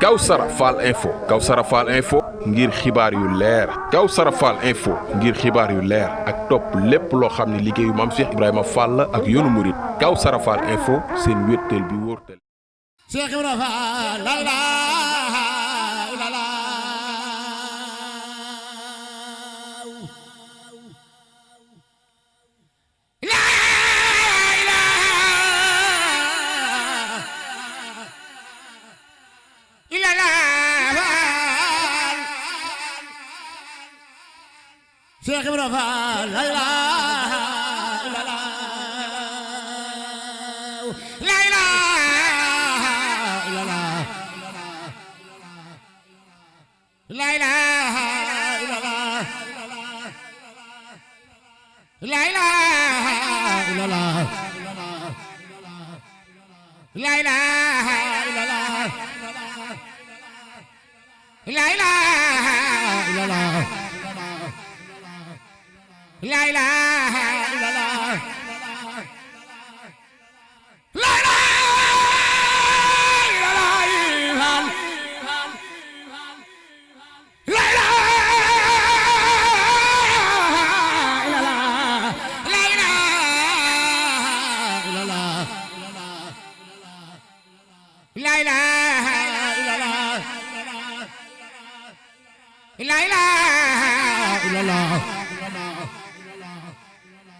Kawsara Fall info ngir xibaar yu leer Kawsara Fall info ngir xibaar yu leer ak topp lépp loo xam ne liggéeyu Maam Cheikh Ibrahima Fall ak yoonu murit Kawsara Fall info seen wéttal bi wóortal Cheikh Ibrahima Fall la ilaha illallah Cheikh Ibrahima Fall la ilaha illallah la ilaha illallah la ilaha illallah la ilaha illallah la ilaha illallah la ilaha illallah la ilaha illallah la La ilaha illallah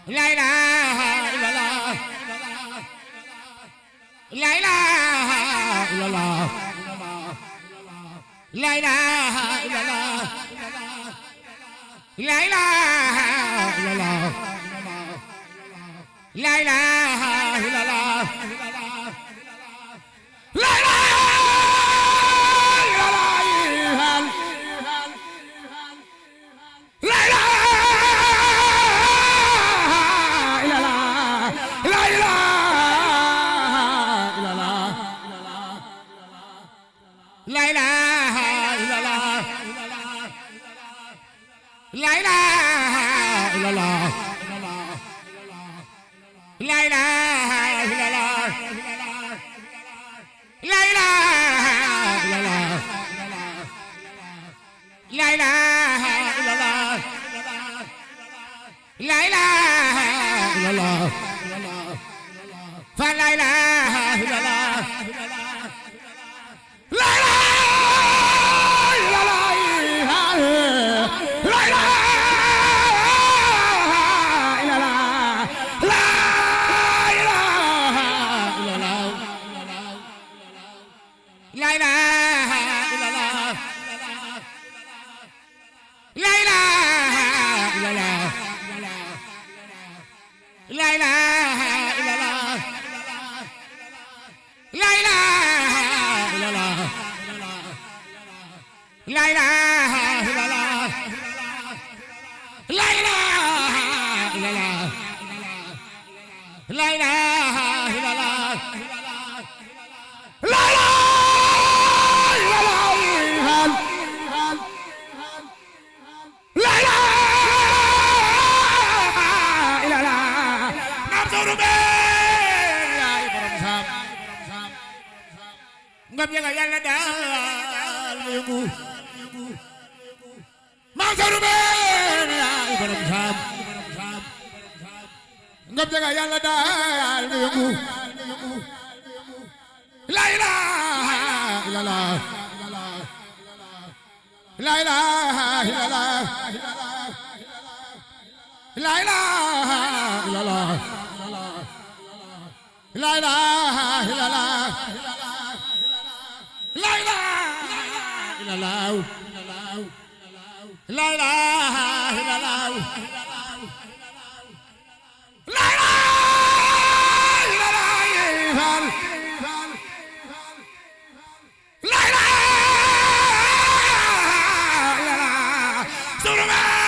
La ilaha illallah La ilaha illallah La ilaha illallah La ilaha illallah La La ilaha illallah La ilaha illallah La ilaha illallah La ilaha illallah La ilaha illallah La ilaha illallah Fa la ilaha illallah La La ilaha illallah La ilaha illallah La ilaha illallah La ilaha illallah La ilaha illallah Nabzurube ya borom sam ngam ya Yàlla daal yëngu Mansourbe yaay borom saam ngam jaga Yàlla daal na yëngu la ilaha illallah la ilaha illallah la ilaha illallah la ilaha illallah la ilaha illallah La ilaha illallah La ilaha illallah La ilaha illallah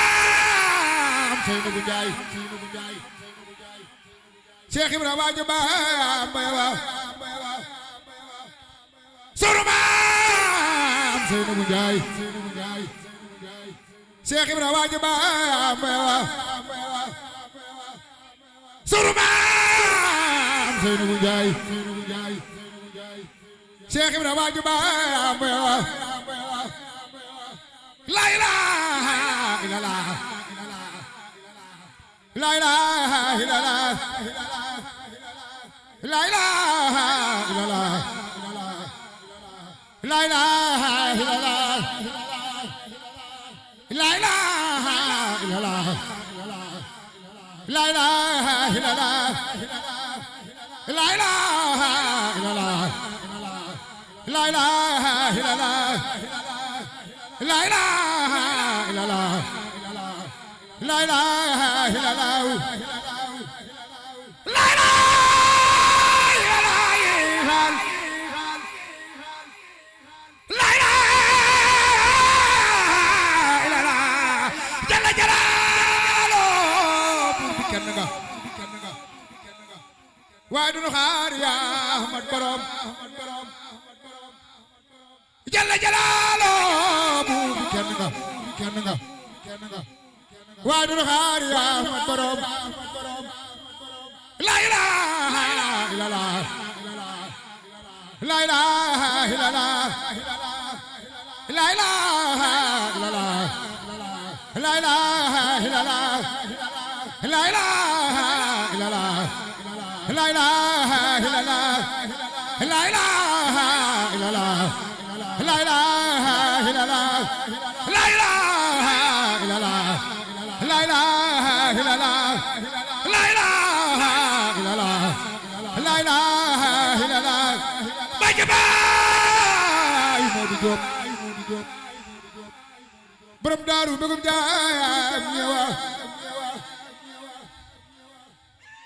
Surumaam Seynou Bunjay Cheikh Ibrahima Wajba Bayawa Surumaam Seynou Bunjay Cheikh Ibrahima Wajba Bayawa Surumaam Seynou Bunjay Cheikh Ibra waaju baam la ilaha illallah la ilaha illallah la ilaha illallah la ilaha illallah la ilaha illallah la ilaha illallah la ilaha illallah la ilaha illallah la ilaha illallah la ilaha illallah la jalla jalaalo bi kenn nga waaye du nu xaar yaa Ahmad borom jalla jalaalo bi kenn nga waaye du nu xaar yaa Ahmad borom la ilaha illallah la ilaha illallah la ilaha illallah la ilaha illallah la ilaha illallah la ilaha illallah la ilaha illallah la ilaha illallah la ilaha illallah la ilaha illallah la ilaha illallah la ilaha illallah Baay Modou Diop borom daaru bëggum jaam ñëwa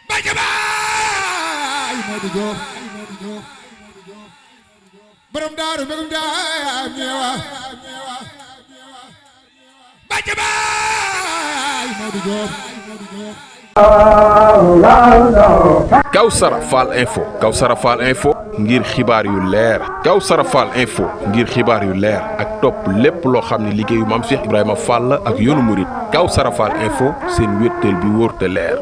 Baay Modou Diop borom daaru bëggum jaam ñëwa Baay Modou Diop Kawsara Fall Info Kawsara Fall Info ngir xibaar yu leer Kawsara Fall Info ngir xibaar yu leer ak topp lépp loo xam ne liggéeyu Maam Cheikh Ibrahima Fall ak yoonu murit Kawsara Fall Info seen wéttal bi wóor te leer